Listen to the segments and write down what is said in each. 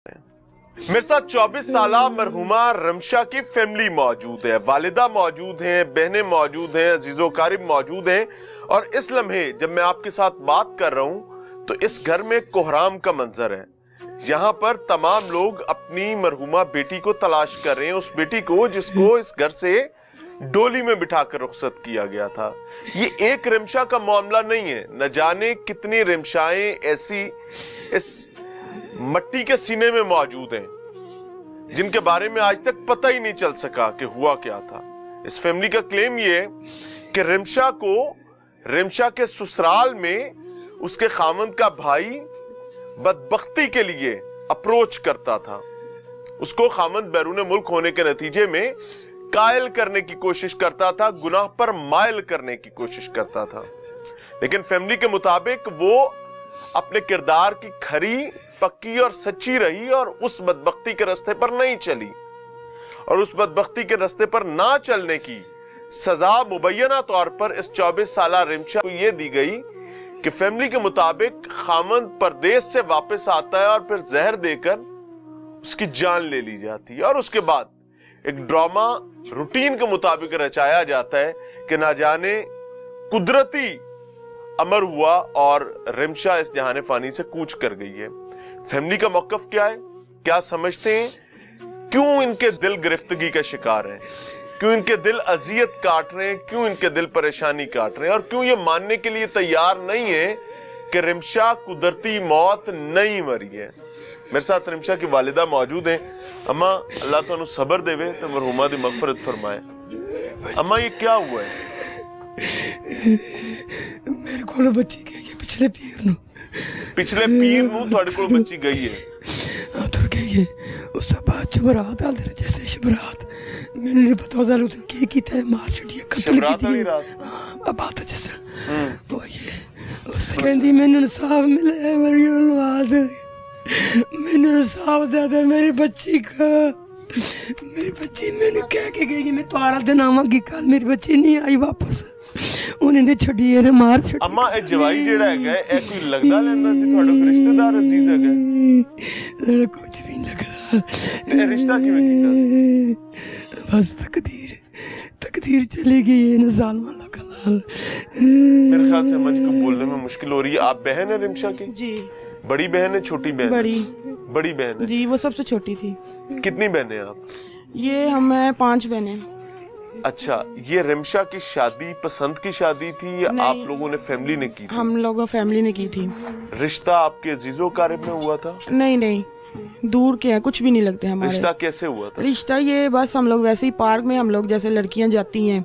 मेरे साथ 24 साल मरहुमा रमशा की फैमिली मौजूद है। वालिदा मौजूद हैं, बहनें मौजूद हैं, अजीजो कारिब मौजूद हैं। और इस लम्हे जब मैं आपके साथ बात कर रहा हूं तो इस घर में कोहराम का मंजर है। यहाँ पर तमाम लोग अपनी मरहुमा बेटी को तलाश कर रहे हैं, उस बेटी को जिसको इस घर से डोली में बिठाकर रुखसत किया गया था। ये एक रिमशा का मामला नहीं है, न जाने कितनी रिमशाएं ऐसी इस मट्टी के सीने में मौजूद हैं जिनके बारे में आज तक पता ही नहीं चल सका कि हुआ क्या था। इस फैमिली का क्लेम ये है कि रिमशा के ससुराल में उसके खामंद का भाई बदबख्ती के लिए अप्रोच करता था। उसको खामंद बैरून मुल्क होने के नतीजे में कायल करने की कोशिश करता था, गुनाह पर मायल करने की कोशिश करता था। लेकिन फैमिली के मुताबिक वो अपने किरदार की खरी पक्की और सच्ची रही और उस बदबख्ती के रास्ते पर नहीं चली। और उस बदबख्ती के रास्ते पर ना चलने की सजा मुबैना तौर पर इस 24 साल रिमशा को यह दी गई कि फैमिली के मुताबिक खामंद परदेश से वापस आता है और फिर जहर देकर उसकी जान ले ली जाती है। और उसके बाद एक ड्रामा रूटीन के मुताबिक रचाया जाता है कि ना जाने कुदरती अमर हुआ और रिमशा इस जहाने फानी से कूच कर गई है। फैमिली का मौकफ क्या है, क्या समझते हैं, क्यों इनके दिल गिरफ्तगी का शिकार हैं, क्यों इनके दिल अजियत काट रहे हैं, क्यों इनके दिल परेशानी काट रहे हैं, और क्यों ये मानने के लिए तैयार नहीं है कि रिमशा कुदरती मौत नहीं मरी है। मेरे साथ रिमशा की वालिदा मौजूद हैं। अम्मा, अल्लाह तुहानू सबर देवे ते मरहुमा दी मगफरत फरमाए। अम्मा, ये क्या हुआ है? मेरे को बच्ची गई पिछले पीर नू तुहाडे कोल बच्ची गई है? तुर गई है। उस बाद चबरात आल दे जैसे शबरात मैंने नहीं पता होता उस के कीता है, मार छड़िया कत्ल कीती है। अब बात जैसे वो ये उस कहंदी मैंने इंसाफ मिले, मेरी नवाज मैंने इंसाफ दे मेरी बच्ची का। मेरी बच्ची मैंने कह के गई कि मैं तुम्हारा दिन आवांगी, कल मेरी बच्ची नहीं आई वापस, उन्हें छड़ी है मार छड़ी। अम्मा, ए जवाई जेड़ा हैगा ए कोई लगदा लेंदा सी ਤੁਹਾਡਾ ਕੋਈ ਰਿਸ਼ਤੇਦਾਰ ਅਜ਼ੀਜ਼ ਹੈਗਾ? कुछ भी लगदा। ਤੇ ਰਿਸ਼ਤਾ ਕਿਵੇਂ ਕੀਤਾ ਸੀ? बस तकदीर चली गई है ना जालिम लगा। मेरे ख्याल से अम्मा जी को बोलने में मुश्किल हो रही है। आप बहन है रिमशा की? जी। बड़ी बहन है, छोटी बहन? बड़ी बहन है जी, वो सबसे छोटी थी। कितनी बहनें हैं आप? ये हम 5 बहनें। अच्छा, ये रिमशा की शादी पसंद की शादी थी या आप लोगों ने फैमिली ने की थी? हम लोगों फैमिली ने की थी। रिश्ता आपके अजीजों कारिब में हुआ था? नहीं, दूर के हैं, कुछ भी नहीं लगते हमारे। रिश्ता कैसे हुआ था? रिश्ता ये बस हम लोग वैसे ही पार्क में, हम लोग जैसे लड़कियां जाती हैं,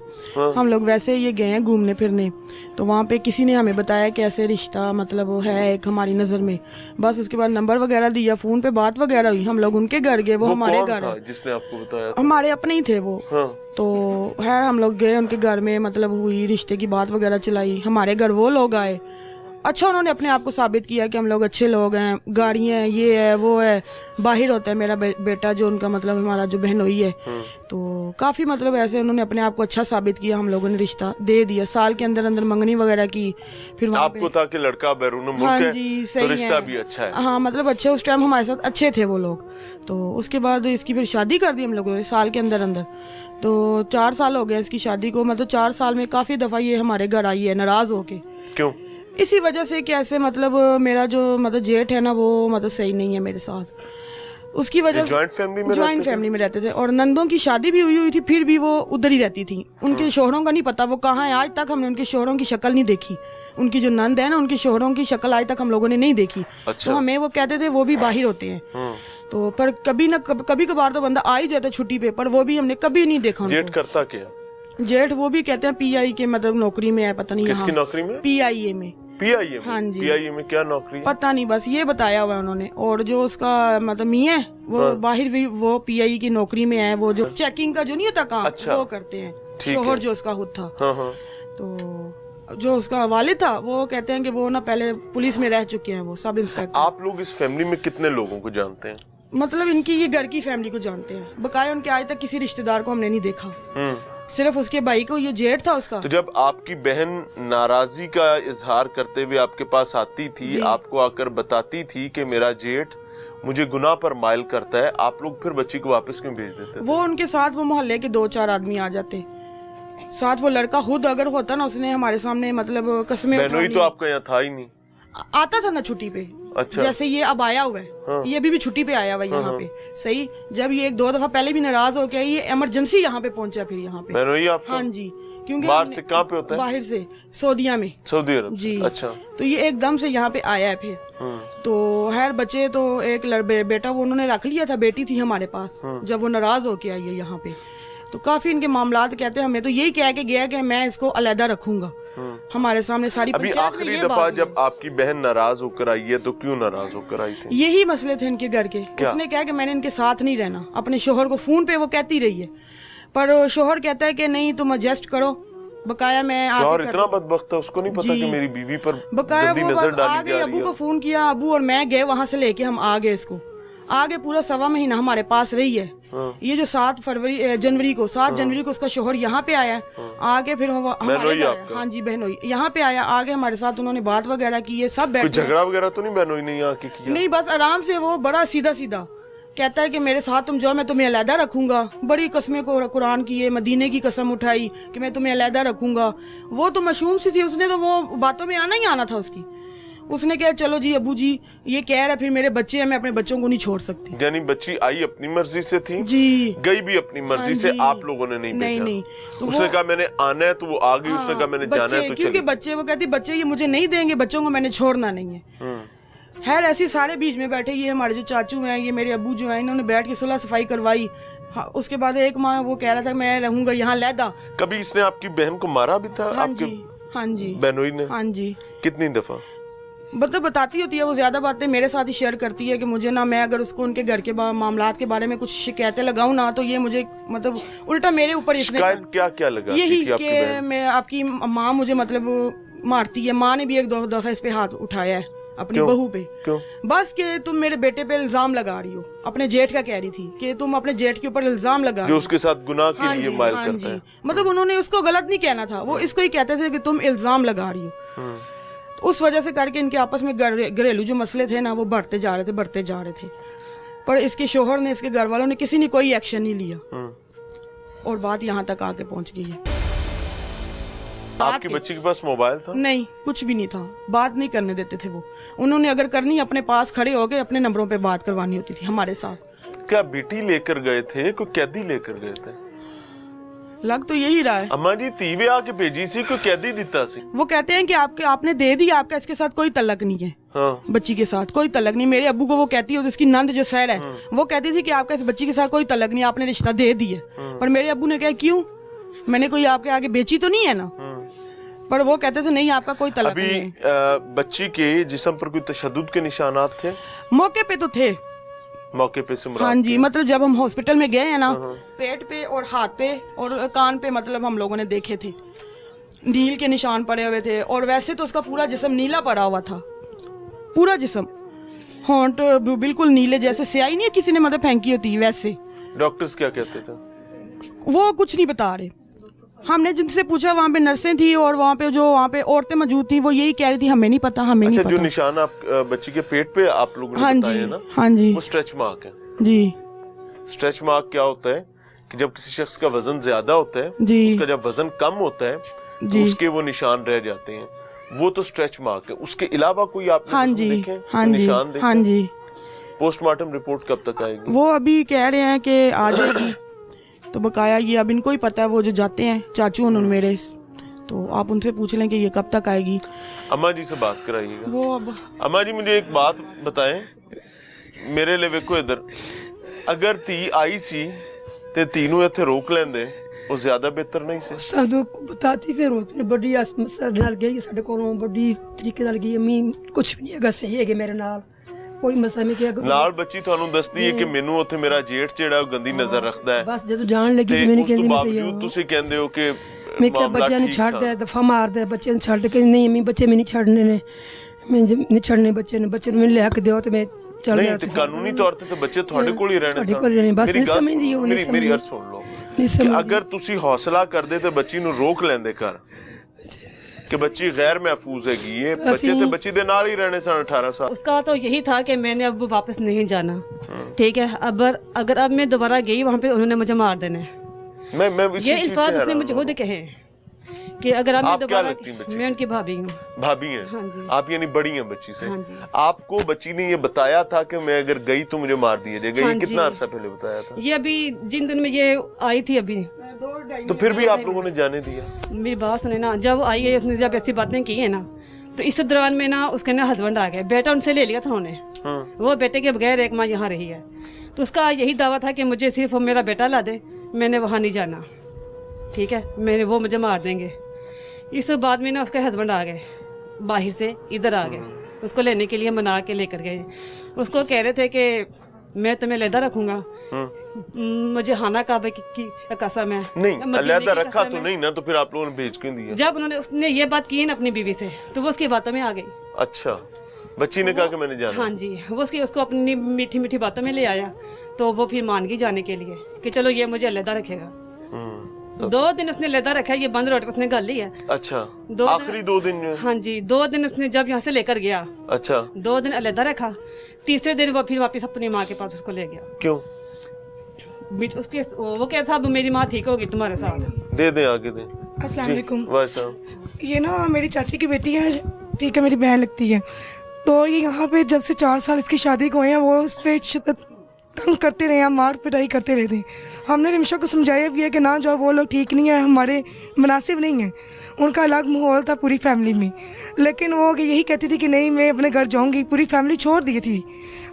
हम लोग वैसे ये गए हैं घूमने फिरने, तो वहाँ पे किसी ने हमें बताया कि ऐसे रिश्ता मतलब है एक हमारी नजर में। बस उसके बाद नंबर वगैरह दिया, फोन पे बात वगैरह हुई, हम लोग उनके घर गए। वो हमारे घर जिसने आपको बताया? हमारे अपने ही थे वो। तो है हम लोग गए उनके घर में, मतलब हुई रिश्ते की बात वगैरह चलाई, हमारे घर वो लोग आए। अच्छा, उन्होंने अपने आप को साबित किया कि हम लोग अच्छे लोग हैं, गाड़ियाँ हैं, ये है वो है। बाहर होता है मेरा बेटा जो उनका मतलब हमारा जो बहनोई है, तो काफ़ी मतलब ऐसे उन्होंने अपने आप को अच्छा साबित किया। हम लोगों ने रिश्ता दे दिया, साल के अंदर अंदर मंगनी वगैरह की। फिर आपको था कि लड़का बैरून मुल्क है, तो रिश्ता भी अच्छा है। हाँ, मतलब अच्छे उस टाइम हमारे साथ अच्छे थे वो लोग। तो उसके बाद इसकी फिर शादी कर दी हम लोगों ने साल के अंदर अंदर। तो 4 साल हो गए इसकी शादी को। मतलब 4 साल में काफ़ी दफ़ा ये हमारे घर आई है नाराज़ होके। क्यों? इसी वजह से कि ऐसे मतलब मेरा जो मतलब जेठ है ना, वो मतलब सही नहीं है मेरे साथ। उसकी वजह जॉइंट फैमिली में रहते थे और नंदों की शादी भी हुई थी, फिर भी वो उधर ही रहती थी। उनके शोहरों का नहीं पता वो कहाँ है, आज तक हमने उनके शोहरों की शक्ल नहीं देखी। उनकी जो नंद है ना, उनके शोहरों की शक्ल आज तक हम लोगों ने नहीं देखी। अच्छा। तो हमें वो कहते थे वो भी बाहर होते हैं। तो पर कभी कभार तो बंदा आ ही जाता छुट्टी पे, पर वो भी हमने कभी नहीं देखा। जेठ करता क्या? जेठ वो भी कहते हैं PI के मतलब नौकरी में है, पता नहीं किसकी नौकरी में? PIA में। PIA में? हाँ जी। PIA में क्या नौकरी? पता नहीं, बस ये बताया हुआ है उन्होंने। और जो उसका मतलब मियां है वो बाहर भी वो PI की नौकरी में है, वो जो चेकिंग का जो नहीं होता काम, वो करते हैं। शोहर जो उसका खुद था। तो जो उसका वालिद था वो कहते हैं कि वो ना पहले पुलिस में रह चुके हैं, वो सब इंस्पेक्टर। आप लोग इस फैमिली में कितने लोगों को जानते हैं? मतलब इनकी ये घर की फैमिली को जानते हैं, बकाया उनके आज तक किसी रिश्तेदार को हमने नहीं देखा। सिर्फ उसके भाई को, ये जेठ था उसका। तो जब आपकी बहन नाराजगी का इजहार करते हुए आपके पास आती थी, आपको आकर बताती थी कि मेरा जेठ मुझे गुनाह पर माइल करता है, आप लोग फिर बच्ची को वापस क्यों भेज देते थे? वो उनके साथ वो मोहल्ले के 2-4 आदमी आ जाते साथ। वो लड़का खुद अगर होता ना, उसने हमारे सामने मतलब कस्में बहनोई तो आपका यहाँ था ही नहीं। आता था ना छुट्टी पे। अच्छा। जैसे ये अब आया हुआ है, हाँ। ये अभी भी छुट्टी पे आया हुआ है यहाँ पे, सही। जब ये 1-2 दफा पहले भी नाराज हो गया, ये इमरजेंसी यहाँ पे पहुंचा फिर यहाँ पे। बहनोई आपका? हाँ जी, क्योंकि बाहर से कहाँ पे होता है? बाहर से, सऊदीया में। सऊदी अरब जी। अच्छा। तो ये एकदम से यहाँ पे आया है फिर। तो खैर बच्चे तो एक बेटा वो उन्होंने रख लिया था, बेटी थी हमारे पास। जब वो नाराज होके आई है यहाँ पे, तो काफी इनके मामलात कहते हैं, हमें तो यही कह के गया कि मैं इसको अलहदा रखूंगा। हमारे सामने सारी अभी आखिरी दफा जब आपकी बहन नाराज होकर आई है तो क्यों नाराज होकर आई थी? यही मसले थे इनके घर के। उसने कहा कि मैंने इनके साथ नहीं रहना। अपने शोहर को फोन पे वो कहती रही है, पर शोहर कहता है कि नहीं तुम एडजस्ट करो। बकाया मैं शोहर इतना बदबख्त है, उसको नहीं पता कि मेरी बीवी पर बकाया गंदी वो नजर डाली आ गए। अबू को फोन किया, अबू और मैं गए वहां से लेके, हम आ गए इसको। आगे पूरा 1.25 महीना हमारे पास रही है। ये जो 7 जनवरी को उसका शोहर यहाँ पे आया। आगे फिर हमारे घर, हाँ जी बहनोई यहाँ पे आया। आगे हमारे साथ उन्होंने बात वगैरह की, ये सब बैठ। झगड़ा वगैरह तो नहीं बहनोई ने यहाँ की किया? नहीं, बस आराम से वो बड़ा सीधा सीधा कहता है कि मेरे साथ तुम जाओ, मैं तुम्हें अलहदा रखूंगा। बड़ी कस्में को कुरान की है, मदीने की कसम उठाई कि मैं तुम्हें अलहदा रखूंगा। वो तो मासूम सी थी, उसने तो वो बातों में आना ही आना था उसकी। उसने कहा चलो जी अबू जी ये कह रहा, फिर मेरे बच्चे हैं, मैं अपने बच्चों को नहीं छोड़ सकती। यानी बच्ची आई अपनी मर्जी से थी जी, गई भी अपनी मर्जी से, आप लोगों ने नहीं भेजा? नहीं। तो उसने कहा मैंने आना है तो वो आ गई। उसने कहा मैंने जाना है तो क्योंकि बच्चे, वो कहती बच्चे ये मुझे नहीं देंगे, बच्चों को मैंने छोड़ना नहीं है। खैर ऐसे सारे बीच में बैठे। ये हमारे जो चाचू हैं, ये मेरे अबू जो हैं, इन्होंने बैठ के सुलह सफाई करवाई। हाँ, उसके बाद एक माँ वो कह रहा था मैं रहूंगा यहाँ लहदा। कभी इसने आपकी बहन को मारा भी था? हाँ जी, हाँ जी बहनोई ने? हाँ जी। कितनी दफा? मतलब बताती होती है वो, ज्यादा बातें मेरे साथ ही शेयर करती है कि मुझे ना, मैं अगर उसको उनके घर के मामलात के बारे में कुछ शिकायतें लगाऊं ना, तो ये मुझे मतलब उल्टा मेरे ऊपर इसने क्या लगा? यही कि मैं आपकी माँ मुझे मतलब मारती है। माँ ने भी 1-2 दफा इस पे हाथ उठाया है अपनी बहू पे। क्यों? बस कि तुम मेरे बेटे पे इल्जाम लगा रही हो। अपने जेठ का कह रही थी कि तुम अपने जेठ के ऊपर इल्जाम लगा, जो उसके साथ गुनाह के लिए माइल करता है। मतलब उन्होंने उसको गलत नहीं कहना था, वो इसको ही कहते थे कि तुम इल्जाम लगा रही हो। तो उस वजह से करके इनके आपस में घरेलू जो मसले थे ना, वो बढ़ते जा रहे थे। पर इसके शोहर ने, इसके घर वालों ने, किसी ने कोई एक्शन नहीं लिया और बात यहाँ तक आके पहुँच गई है। आपकी बच्ची के पास मोबाइल था? नहीं, कुछ भी नहीं था। बात नहीं करने देते थे वो। उन्होंने अगर करनी अपने पास खड़े होके अपने नंबरों पे बात करवानी होती थी हमारे साथ। क्या बेटी लेकर गए थे, कोई कैदी लेकर गए थे? लग तो यही रहा है। अम्मा जी तीवे आके भेजी सी, कोई कैदी दिता सी? वो कहते हैं कि आपने दे दी, आपका इसके साथ कोई तलक नहीं है। हाँ। बच्ची के साथ कोई तलक नहीं। मेरे अब्बू को वो कहती है, उसकी नंद जो सैर है, वो कहती थी कि आपका इस बच्ची के साथ कोई तलक नहीं, आपने रिश्ता दे दिया। पर मेरे अब्बू ने कहा क्यों, मैंने कोई आपके आगे बेची तो नहीं है ना। पर वो कहते थे नहीं, आपका कोई तलक नहीं है। बच्ची के जिस्म पर कोई तशद्दुद के निशानात थे? मौके पे तो थे। मौके पे से हाँ जी, मतलब जब हम हॉस्पिटल में गए हैं ना, पेट पे और हाथ पे और कान पे मतलब हम लोगों ने देखे थे, नील के निशान पड़े हुए थे। और वैसे तो उसका पूरा जिस्म नीला पड़ा हुआ था, पूरा जिस्म, होंठ बिल्कुल नीले, जैसे स्याही नहीं है किसी ने मतलब फेंकी होती है वैसे। डॉक्टर्स क्या कहते थे? वो कुछ नहीं बता रहे। हमने जिनसे पूछा, वहाँ पे नर्सें थी और वहाँ पे औरतें मौजूद थी, वो यही कह रही थी हमें नहीं पता, हमें नहीं पता। जो निशान आप बच्ची के पेट पे आप लोगों ने बताए हैं ना, हाँ जी, वो स्ट्रेच मार्क है जी। स्ट्रेच मार्क क्या होता है कि जब किसी शख्स का वजन ज्यादा होता है, उसका जब वजन कम होता है तो उसके वो निशान रह जाते हैं, वो तो स्ट्रेच मार्क है। उसके अलावा कोई आपने देखे निशान देखे? हाँ जी। पोस्टमार्टम रिपोर्ट कब तक आएगी? वो अभी कह रहे हैं कि आ जाएगी। तो बकाया ये अब इनको ही पता है, वो जो जाते हैं चाचू उन्होंने मेरे, तो आप उनसे पूछ लें कि ये कब तक आएगी। अम्मा जी से बात कराइएगा। वो अब अम्मा जी मुझे एक बात बताएं, मेरे लिए वेखो इधर, अगर धी आई सी ते तीनों इत्थे रोक लेंदे वो ज्यादा बेहतर नहीं सी? साडू बताती से रोज ने बड़ी समस्या नाल गई साडे कोलों, बड़ी तरीके नाल गई। अम्मी कुछ भी नहीं हैगा, सही है मेरे नाल कोई मसला नहीं किया। नाल बच्ची ਤੁਹਾਨੂੰ ਦੱਸਦੀ ਹੈ ਕਿ ਮੈਨੂੰ ਉੱਥੇ ਮੇਰਾ ਜੇਠ ਜਿਹੜਾ ਉਹ ਗੰਦੀ ਨਜ਼ਰ ਰੱਖਦਾ ਹੈ। ਬਸ ਜਦੋਂ ਜਾਣ ਲੱਗੀ ਤੇ ਮੈਨੂੰ ਕਹਿੰਦੀ ਮੈਂ ਸਹੀ ਹਾਂ। ਤੁਸੀਂ ਕਹਿੰਦੇ ਹੋ ਕਿ ਮੈਂ ਕਿਹਾ ਬੱਚਿਆਂ ਨੂੰ ਛੱਡ ਦੇ, ਦਫਾ ਮਾਰਦਾ ਬੱਚਿਆਂ ਨੂੰ ਛੱਡ ਕੇ। ਨਹੀਂ ਅਮੀ ਬੱਚੇ ਮੈਨੂੰ ਛੱਡਨੇ ਨੇ, ਮੈਂ ਨਹੀਂ ਛੱਡਨੇ ਬੱਚੇ ਨੂੰ ਮੈਨੂੰ ਲੈ ਕੇ ਦਿਓ ਤੇ ਮੈਂ ਚੱਲ ਨਹੀਂ ਤੇ ਕਾਨੂੰਨੀ ਤੌਰ ਤੇ ਬੱਚੇ ਤੁਹਾਡੇ ਕੋਲ ਹੀ ਰਹਿਣੇ ਸਨ। ਬਸ ਨਹੀਂ ਸਮਝਦੀ ਉਹ, ਨਹੀਂ ਮੇਰੀ ਗੱਲ ਸੁਣ ਲਓ ਕਿ ਅਗਰ ਤੁਸੀਂ ਹੌਸਲਾ ਕਰਦੇ ਤੇ ਬੱਚੀ ਨੂੰ ਰੋਕ ਲੈਂਦੇ ਘਰ, कि बच्ची गैर महफूज है, ये बच्चे ते बच्ची दे नाल ही रहने सन 18 साल। उसका तो यही था कि मैंने अब वापस नहीं जाना, ठीक है। अगर अब मैं दोबारा गई वहाँ पे उन्होंने मुझे मार देना है। मैं ये अल्फाज उसने मुझे खुद कहे कि अगर अब मैं दोबारा, मैं उनकी भाभी हूँ। भाभी हैं? हाँ जी। आप यानी बड़ी हैं बच्ची से? हाँ जी। आपको बच्ची ने ये बताया था कि मैं अगर गई तो मुझे मार दिया जाएगा? हाँ ये कितना जी। अरसा पहले बताया था? ये अभी जिन दिन में ये आई थी अभी, तो फिर भी आप लोगों ने जाने दिया? मेरी बात सुने ना, जब आई है उसने जब ऐसी बातें की है ना, तो इस दौरान में ना उसके ना हस्बैंड आ गए, बेटा उनसे ले लिया था उन्होंने। वो बेटे के बगैर एक माँ यहाँ रही है, तो उसका यही दावा था कि मुझे सिर्फ मेरा बेटा ला दे, मैंने वहाँ नहीं जाना, ठीक है, वो मुझे मार देंगे। इस बाद में ना उसके हस्बैंड आ गए, बाहर से इधर आ गए, उसको लेने के लिए मना के लेकर गए। उसको कह रहे थे कि मैं तुम्हें अलहदा रखूंगा, मुझे हाना काबे की कसम है। नहीं, मदीने अलहदा की रखा कसम तो है। नहीं ना, तो फिर आप लोगों ने भेज क्यों दिया? जब उसने ये बात की है ना अपनी बीवी से, तो वो उसकी बातों में आ गई। अच्छा, बच्ची ने कहा कि मैंने जाना? हाँ जी, वो उसको अपनी मीठी मीठी बातों में ले आया, तो वो फिर मान गई जाने के लिए कि चलो ये मुझे अलहदा रखेगा। 2 दिन उसने अलहदा रखा, ये बंद रोड पर उसने गल ली है। अच्छा, आखिरी 2 दिन? हाँ जी, 2 दिन उसने जब यहाँ से लेकर गया, अच्छा, 2 दिन अलहदा रखा, तीसरे दिन वो फिर वापस अपनी माँ के पास उसको ले गया। क्यों? उसके वो कह था अब मेरी माँ ठीक होगी तुम्हारे साथ। दे दें, आगे दें। अस्सलाम वालेकुम। वालेकुम। ये ना मेरी चाची की बेटी है, ठीक है, मेरी बहन लगती है। तो ये यहाँ पे जब से 4 साल इसकी शादी को हुए हैं, वो उस पर तंग करते रहे हैं, मार पिटाई करते रहते हैं। हमने रिमशा को समझाया भी है कि ना जाओ, वो लोग ठीक नहीं है, हमारे मुनासिब नहीं है। उनका अलग माहौल था पूरी फैमिली में, लेकिन वो यही कहती थी कि नहीं मैं अपने घर जाऊंगी, पूरी फैमिली छोड़ दी थी।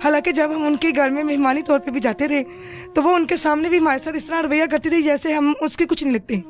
हालांकि जब हम उनके घर में मेहमानी तौर पे भी जाते थे, तो वो उनके सामने भी हमारे साथ इस तरह रवैया करती थी जैसे हम उसके कुछ नहीं लगते।